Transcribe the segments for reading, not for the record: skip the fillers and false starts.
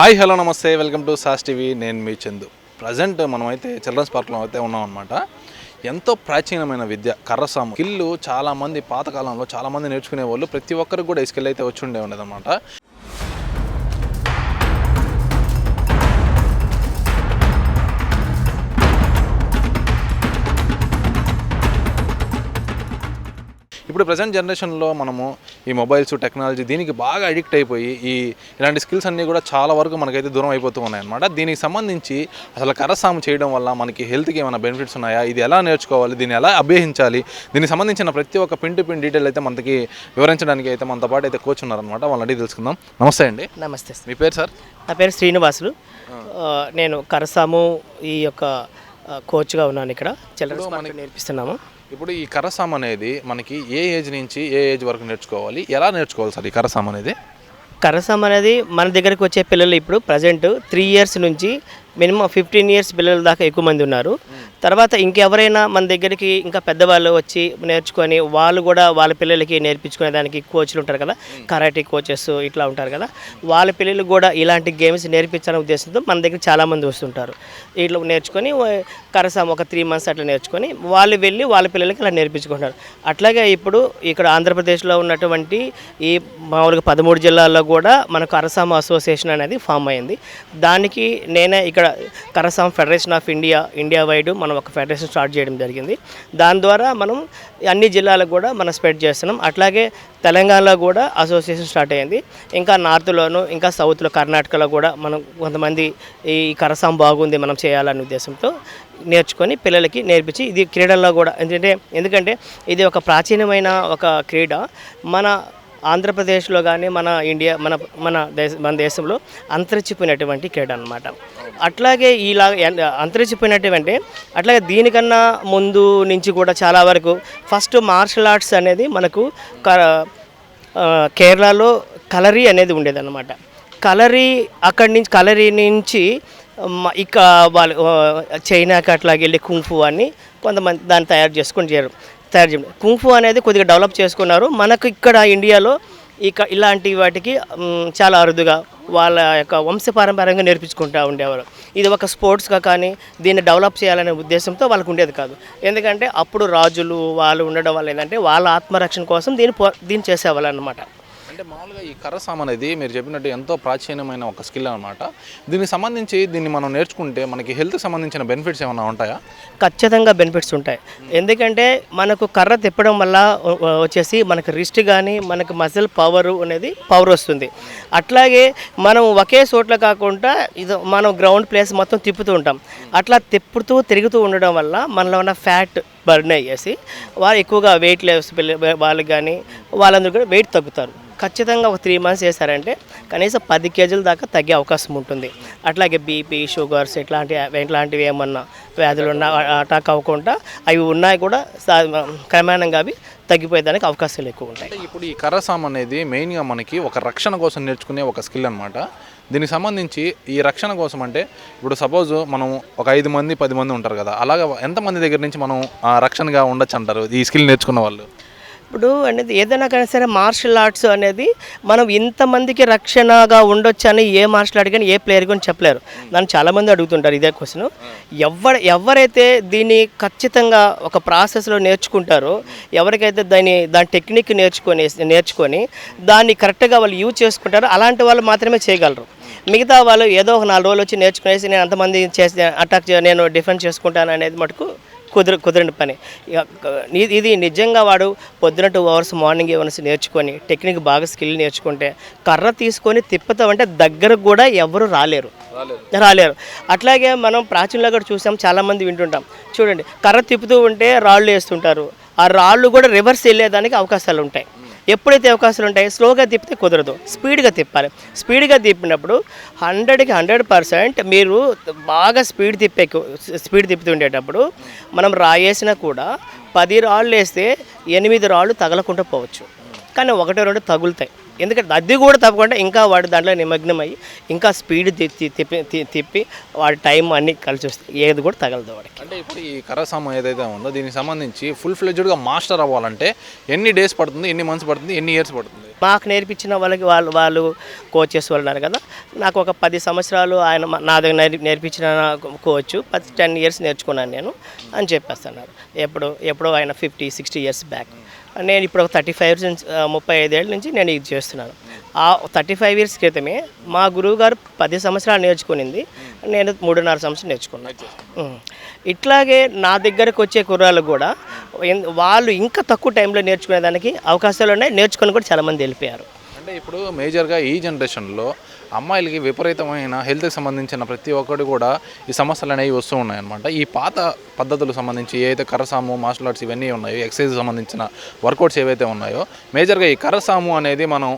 Hi hello నమస్తే welcome to sauce TV. నేను మీ Chandu. Present మనమైతే చిల్డ్రన్స్ పార్క్లో అయితే ఉన్నాం అనమాట. ఎంతో ప్రాచీనమైన విద్య కర్రసాము స్కిల్ చాలామంది పాతకాలంలో చాలామంది నేర్చుకునే వాళ్ళు, ప్రతి ఒక్కరికి కూడా ఈ స్కిల్ అయితే వచ్చి ఉండేది అనమాట. ఇప్పుడు ప్రజెంట్ జనరేషన్లో మనము ఈ మొబైల్స్ టెక్నాలజీ దీనికి బాగా అడిక్ట్ అయిపోయి ఇలాంటి స్కిల్స్ అన్నీ కూడా చాలా వరకు మనకైతే దూరం అయిపోతూ ఉన్నాయన్నమాట. దీనికి సంబంధించి అసలు కర్రసాము చేయడం వల్ల మనకి హెల్త్కి ఏమైనా బెనిఫిట్స్ ఉన్నాయా, ఇది ఎలా నేర్చుకోవాలి, దీన్ని ఎలా అభ్యసించాలి, దీనికి సంబంధించిన ప్రతి ఒక్క పిన్ టు పిన్ డీటెయిల్ అయితే మనకి వివరించడానికి అయితే మనతో పాటు అయితే కోచ్ ఉన్నారనమాట. వాళ్ళని అడిగి తెలుసుకుందాం. నమస్తే అండి. నమస్తే. మీ పేరు సార్? నా పేరు శ్రీనివాసులు. నేను కర్రసాము ఈ యొక్క కోచ్గా ఉన్నాను. ఇక్కడ చిల్డ్రన్స్ పార్క్ నేర్పిస్తున్నాము. ఇప్పుడు ఈ కర్రసాము అనేది మనకి ఏ ఏజ్ నుంచి ఏ ఏజ్ వరకు నేర్చుకోవాలి, ఎలా నేర్చుకోవాలి సార్ ఈ కర్రసాము అనేది? కర్రసాము అనేది మన దగ్గరకు వచ్చే పిల్లలు ఇప్పుడు ప్రజెంట్ 3 years నుంచి మినిమం 15 years పిల్లల దాకా ఎక్కువ మంది ఉన్నారు. తర్వాత ఇంకెవరైనా మన దగ్గరికి ఇంకా పెద్దవాళ్ళు వచ్చి నేర్చుకొని వాళ్ళు కూడా వాళ్ళ పిల్లలకి నేర్పించుకునే దానికి కోచ్లు ఉంటారు కదా, కరాటే కోచెస్ ఇట్లా ఉంటారు కదా, వాళ్ళ పిల్లలు కూడా ఇలాంటి గేమ్స్ నేర్పించాలనే ఉద్దేశంతో మన దగ్గర చాలామంది వస్తుంటారు. ఇట్లా నేర్చుకొని కర్రసాము ఒక 3 months అట్లా నేర్చుకొని వాళ్ళు వెళ్ళి వాళ్ళ పిల్లలకి అలా నేర్పించుకుంటారు. అట్లాగే ఇప్పుడు ఇక్కడ ఆంధ్రప్రదేశ్లో ఉన్నటువంటి ఈ మామూలుగా 13 జిల్లాల్లో కూడా మనకు కర్రసాము అసోసియేషన్ అనేది ఫామ్ అయింది. దానికి నేనే ఇక్కడ కర్రసాము ఫెడరేషన్ ఆఫ్ ఇండియా వైడ్ మనం ఒక ఫెడరేషన్ స్టార్ట్ చేయడం జరిగింది. దాని ద్వారా మనం అన్ని జిల్లాలకు కూడా మనం స్ప్రెడ్ చేస్తున్నాం. అట్లాగే తెలంగాణలో కూడా అసోసియేషన్ స్టార్ట్ అయ్యింది. ఇంకా నార్త్లోను ఇంకా సౌత్లో కర్ణాటకలో కూడా మనం కొంతమంది ఈ కర్రసాము బాగుంది మనం చేయాలనే ఉద్దేశంతో నేర్చుకొని పిల్లలకి నేర్పించి ఇది క్రీడల్లో కూడా ఎందుకంటే ఇది ఒక ప్రాచీనమైన ఒక క్రీడ. మన ఆంధ్రప్రదేశ్లో కానీ మన దేశంలో అంతరించిపోయినటువంటి క్రీడ అన్నమాట. అట్లాగే ఇలా అంతరించిపోయినటువంటి అట్లాగే దీనికన్నా ముందు నుంచి కూడా చాలా వరకు ఫస్ట్ మార్షల్ ఆర్ట్స్ అనేది మనకు కేరళలో కలరీ అనేది ఉండేదన్నమాట. కలరీ నుంచి ఇక వాళ్ళు చైనాకి అట్లాగే వెళ్ళి కుంఫు అని కొంతమంది దాన్ని తయారు చేయడం. కుంఫు అనేది కొద్దిగా డెవలప్ చేసుకున్నారు. మనకు ఇక్కడ ఇండియాలో ఇలాంటి వాటికి చాలా అరుదుగా వాళ్ళ యొక్క వంశపారంపర్యంగా నేర్పించుకుంటూ ఉండేవారు. ఇది ఒక స్పోర్ట్స్గా కానీ దీన్ని డెవలప్ చేయాలనే ఉద్దేశంతో వాళ్ళకు ఉండేది కాదు. ఎందుకంటే అప్పుడు రాజులు వాళ్ళు ఉండడం వల్ల ఏంటంటే వాళ్ళ ఆత్మరక్షణ కోసం దీన్ని చేసేవాళ్ళు అన్నమాట. అంటే మామూలుగా ఈ కర్రసాము అనేది మీరు చెప్పినట్టు ఎంతో ప్రాచీనమైన ఒక స్కిల్ అనమాట. దీనికి సంబంధించి దీన్ని మనం నేర్చుకుంటే మనకి హెల్త్కి సంబంధించిన బెనిఫిట్స్ ఏమైనా ఉంటాయా? ఖచ్చితంగా బెనిఫిట్స్ ఉంటాయి. ఎందుకంటే మనకు కర్ర తిప్పడం వల్ల వచ్చేసి మనకు రిస్ట్ కానీ మనకు మజిల్ పవర్ వస్తుంది. అట్లాగే మనం ఒకే చోట్ల కాకుండా మనం గ్రౌండ్ ప్లేస్ మొత్తం తిప్పుతూ ఉంటాం. అట్లా తిరుగుతూ ఉండడం వల్ల మనలో ఉన్న ఫ్యాట్ బర్న్ అయ్యేసి వాళ్ళు ఎక్కువగా వెయిట్ లెస్ వాళ్ళకి కానీ వాళ్ళందరూ కూడా వెయిట్ తగ్గుతారు. ఖచ్చితంగా ఒక 3 months చేశారంటే కనీసం 10 kg దాకా తగ్గే అవకాశం ఉంటుంది. అట్లాగే బీపీ, షుగర్స్ ఇట్లాంటివి ఏమన్నా వ్యాధులు ఉన్నా అటాక్ అవ్వకుండా అవి ఉన్నాయి కూడా క్రమేణంగా అవి తగ్గిపోయేదానికి అవకాశాలు ఎక్కువ ఉంటాయి. అంటే ఇప్పుడు ఈ కర్రసాము అనేది మెయిన్గా మనకి ఒక రక్షణ కోసం నేర్చుకునే ఒక స్కిల్ అనమాట. దీనికి సంబంధించి ఈ రక్షణ కోసం అంటే ఇప్పుడు సపోజ్ మనం ఒక 5 మంది 10 మంది ఉంటారు కదా, అలాగా ఎంతమంది దగ్గర నుంచి మనం రక్షణగా ఉండొచ్చు అంటారు ఈ స్కిల్ నేర్చుకున్న వాళ్ళు? ఇప్పుడు అనేది ఏదైనా కానీ సరే మార్షల్ ఆర్ట్స్ అనేది మనం ఇంతమందికి రక్షణగా ఉండొచ్చు అని ఏ మార్షల్ ఆర్ట్ కానీ ఏ ప్లేయర్ కానీ చెప్పలేరు. నన్ను చాలామంది అడుగుతుంటారు ఇదే క్వశ్చన్. ఎవరైతే దీన్ని ఖచ్చితంగా ఒక ప్రాసెస్లో నేర్చుకుంటారో, ఎవరికైతే దాని టెక్నిక్ నేర్చుకొని దాన్ని కరెక్ట్గా వాళ్ళు యూజ్ చేసుకుంటారో అలాంటి వాళ్ళు మాత్రమే చేయగలరు. మిగతా వాళ్ళు ఏదో ఒక 4 రోజులు వచ్చి నేర్చుకునేసి నేను అంతమంది నేను డిఫెన్స్ చేసుకుంటాను అనేది మటుకు కుదరని పని. ఇది నిజంగా వాడు పొద్దున 2 hours మార్నింగ్ అవర్స్ నేర్చుకొని టెక్నిక్ బాగా స్కిల్ నేర్చుకుంటే కర్ర తీసుకొని తిప్పుతామంటే దగ్గరకు కూడా ఎవరు రాలేరు. అట్లాగే మనం ప్రాచీనంలో కూడా చూసాం, చాలామంది వింటుంటాం. చూడండి, కర్ర తిప్పుతూ ఉంటే రాళ్ళు వేస్తుంటారు. ఆ రాళ్ళు కూడా రివర్స్ వెళ్ళేదానికి అవకాశాలు ఉంటాయి. ఎప్పుడైతే అవకాశాలు ఉంటాయి స్లోగా తిప్పితే కుదరదు, స్పీడ్గా తిప్పాలి. స్పీడ్గా తిప్పినప్పుడు 100కి 100% మీరు బాగా స్పీడ్ తిప్పుతుండేటప్పుడు మనం రాయేసినా కూడా 10 రాళ్ళు వేస్తే 8 రాళ్ళు తగలకుండా పోవచ్చు, కానీ 1-2 తగులుతాయి. ఎందుకంటే అది కూడా తప్పకుండా ఇంకా వాడు దాంట్లో నిమగ్నం అయ్యి ఇంకా స్పీడ్ తిప్పి వాడి టైం అన్నీ కలిసి వస్తాయి, ఏది కూడా తగలదు వాడికి. అంటే ఇప్పుడు ఈ కర్రసాము ఏదైతే ఉందో దీనికి సంబంధించి ఫుల్ ఫ్లెడ్జ్డ్గా మాస్టర్ అవ్వాలంటే ఎన్ని డేస్ పడుతుంది, ఎన్ని మంత్స్ పడుతుంది, ఎన్ని ఇయర్స్ పడుతుంది? మాకు నేర్పించిన వాళ్ళు కోచెస్ వాళ్ళు ఉన్నారు కదా, నాకు ఒక 10 సంవత్సరాలు ఆయన నా దగ్గర నేర్పించిన కోచ్ 10 ఇయర్స్ నేర్చుకున్నాను నేను అని చెప్పేస్తున్నారు. ఎప్పుడో ఆయన 50-60 ఇయర్స్ బ్యాక్. నేను ఇప్పుడు ఒక 35 ఏళ్ళ నుంచి నేను ఇది చేస్తున్నాను. ఆ 35 ఇయర్స్ క్రితమే మా గురువు గారు 10 సంవత్సరాలు నేర్చుకునింది, నేను 3.5 సంవత్సరాలు నేర్చుకున్నాను. ఇట్లాగే నా దగ్గరకు వచ్చే కుర్రాళ్ళు కూడా వాళ్ళు ఇంకా తక్కువ టైంలో నేర్చుకునేదానికి అవకాశాలు ఉన్నాయి. నేర్చుకొని కూడా చాలామంది వెళ్ళిపోయారు. అంటే ఇప్పుడు మేజర్గా ఈ జనరేషన్లో అమ్మాయిలకి విపరీతమైన హెల్త్కి సంబంధించిన ప్రతి ఒక్కటి కూడా ఈ సమస్యలు అనేవి వస్తూ ఉన్నాయన్నమాట. ఈ పాత పద్ధతులకు సంబంధించి ఏదైతే కర్రసాము, మార్షల్ ఆర్ట్స్ ఇవన్నీ ఉన్నాయో, ఎక్సర్సైజ్ సంబంధించిన వర్కౌట్స్ ఏవైతే ఉన్నాయో, మేజర్గా ఈ కర్రసాము అనేది మనం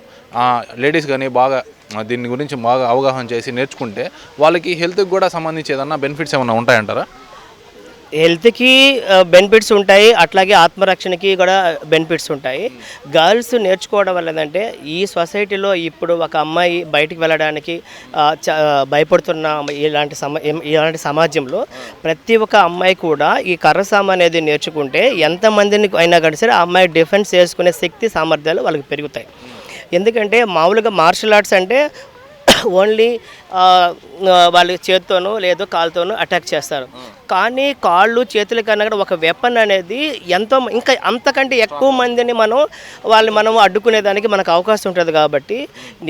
లేడీస్ కానీ బాగా దీని గురించి బాగా అవగాహన చేసి నేర్చుకుంటే వాళ్ళకి హెల్త్కి కూడా సంబంధించి ఏదన్నా బెనిఫిట్స్ ఏమైనా ఉంటాయంటారా? హెల్త్కి బెనిఫిట్స్ ఉంటాయి, అట్లాగే ఆత్మరక్షణకి కూడా బెనిఫిట్స్ ఉంటాయి. గర్ల్స్ నేర్చుకోవడం వల్ల ఏంటంటే ఈ సొసైటీలో ఇప్పుడు ఒక అమ్మాయి బయటికి వెళ్ళడానికి భయపడుతున్న ఇలాంటి సమాజంలో ప్రతి ఒక్క అమ్మాయి కూడా ఈ కర్రసామ అనేది నేర్చుకుంటే ఎంతమందిని అయినా కానీ సరే ఆ అమ్మాయి డిఫెన్స్ చేసుకునే శక్తి సామర్థ్యాలు వాళ్ళకి పెరుగుతాయి. ఎందుకంటే మామూలుగా మార్షల్ ఆర్ట్స్ అంటే ఓన్లీ వాళ్ళు చేత్తోనో లేదో కాలుతోనో అటాక్ చేస్తారు. కానీ కాళ్ళు చేతుల కన్నా కూడా ఒక వెపన్ అనేది ఎంతో ఇంకా అంతకంటే ఎక్కువ మందిని మనం అడ్డుకునేదానికి మనకు అవకాశం ఉంటుంది. కాబట్టి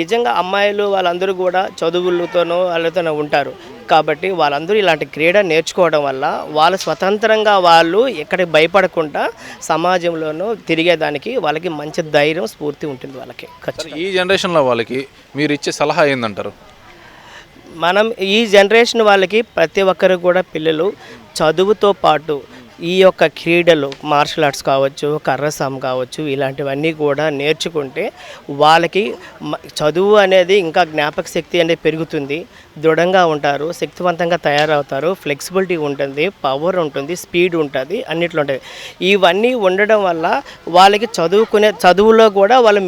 నిజంగా అమ్మాయిలు వాళ్ళందరూ కూడా చదువులతోనో వాళ్ళతోనో ఉంటారు. కాబట్టి వాళ్ళందరూ ఇలాంటి క్రీడ నేర్చుకోవడం వల్ల వాళ్ళు స్వతంత్రంగా వాళ్ళు ఎక్కడికి భయపడకుండా సమాజంలోనూ తిరిగేదానికి వాళ్ళకి మంచి ధైర్యం, స్ఫూర్తి ఉంటుంది వాళ్ళకి. ఈ జనరేషన్లో వాళ్ళకి మీరు ఇచ్చే సలహా ఏందంటారు? మనం ఈ జనరేషన్ వాళ్ళకి ప్రతి ఒక్కరు కూడా పిల్లలు చదువుతో పాటు ఈ యొక్క క్రీడలు మార్షల్ ఆర్ట్స్ కావచ్చు, కర్రసాం కావచ్చు, ఇలాంటివన్నీ కూడా నేర్చుకుంటే వాళ్ళకి చదువు అనేది ఇంకా జ్ఞాపక శక్తి అనేది పెరుగుతుంది, దృఢంగా ఉంటారు, శక్తివంతంగా తయారవుతారు, ఫ్లెక్సిబిలిటీ ఉంటుంది, పవర్ ఉంటుంది, స్పీడ్ ఉంటుంది, అన్నిట్లో ఉంటుంది. ఇవన్నీ ఉండడం వల్ల వాళ్ళకి చదువులో కూడా వాళ్ళు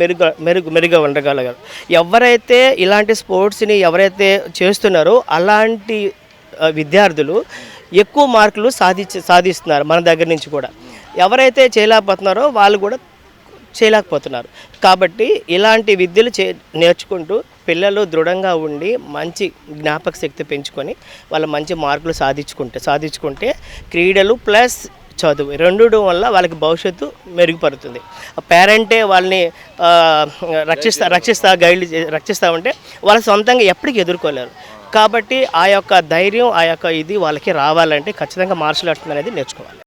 మెరుగ్గా ఉండగలగారు. ఎవరైతే ఇలాంటి స్పోర్ట్స్ని ఎవరైతే చేస్తున్నారో అలాంటి విద్యార్థులు ఎక్కువ మార్కులు సాధిస్తున్నారు మన దగ్గర నుంచి కూడా. ఎవరైతే చేయలేకపోతున్నారో వాళ్ళు కూడా చేయలేకపోతున్నారు. కాబట్టి ఇలాంటి విద్యలు నేర్చుకుంటూ పిల్లలు దృఢంగా ఉండి మంచి జ్ఞాపక శక్తి పెంచుకొని వాళ్ళు మంచి మార్కులు సాధించుకుంటే క్రీడలు ప్లస్ చదువు రెండూ వల్ల వాళ్ళకి భవిష్యత్తు మెరుగుపడుతుంది. పేరెంటే వాళ్ళని రక్షిస్తూ ఉంటే వాళ్ళ సొంతంగా ఎప్పటికీ ఎదుర్కోలేరు. కాబట్టి ఆ యొక్క ధైర్యం, ఆ యొక్క ఇది వాళ్ళకి రావాలంటే ఖచ్చితంగా మార్షల్ ఆర్ట్స్ అనేది నేర్చుకోవాలి.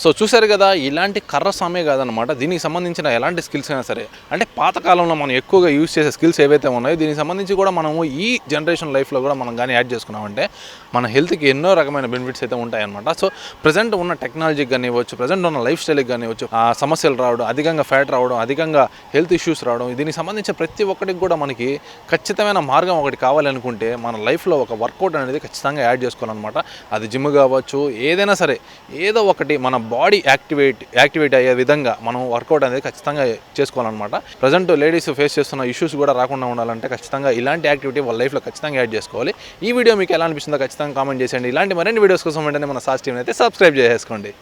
సో చూసారు కదా, ఇలాంటి కర్రసామే కాదనమాట, దీనికి సంబంధించిన ఎలాంటి స్కిల్స్ అయినా సరే, అంటే పాతకాలంలో మనం ఎక్కువగా యూజ్ చేసే స్కిల్స్ ఏవైతే ఉన్నాయో దీనికి సంబంధించి కూడా మనము ఈ జనరేషన్ లైఫ్లో కూడా మనం కానీ యాడ్ చేసుకున్నామంటే మన హెల్త్కి ఎన్నో రకమైన బెనిఫిట్స్ అయితే ఉంటాయన్నమాట. సో ప్రజెంట్ ఉన్న టెక్నాలజీకి కానివ్వచ్చు, ప్రజెంట్ ఉన్న లైఫ్ స్టైల్కి కానివ్వచ్చు, సమస్యలు రావడం, అధికంగా ఫ్యాట్ రావడం, అధికంగా హెల్త్ ఇష్యూస్ రావడం, దీనికి సంబంధించిన ప్రతి ఒక్కటికి కూడా మనకి ఖచ్చితమైన మార్గం ఒకటి కావాలనుకుంటే మన లైఫ్లో ఒక వర్కౌట్ అనేది ఖచ్చితంగా యాడ్ చేసుకోవాలన్నమాట. అది జిమ్ కావచ్చు, ఏదైనా సరే ఏదో ఒకటి మన బాడీ యాక్టివేట్ అయ్యే విధంగా మనం వర్కౌట్ అనేది ఖచ్చితంగా చేసుకోవాలన్నమాట. ప్రజెంట్ లేడీస్ ఫేస్ చేస్తున్న ఇష్యూస్ కూడా రాకుండా ఉండాలంటే ఖచ్చితంగా ఇలాంటి యాక్టివిటీ వాళ్ళ లైఫ్లో ఖచ్చితంగా యాడ్ చేసుకోవాలి. ఈ వీడియో మీకు ఎలా అనిపిస్తుందో ఖచ్చితంగా కామెంట్ చేసేయండి. ఇలాంటి మరిన్ని వీడియోస్ కోసం వెంటనే మన సాస్ టీవీని అయితే సబ్స్క్రైబ్ చేసుకోండి.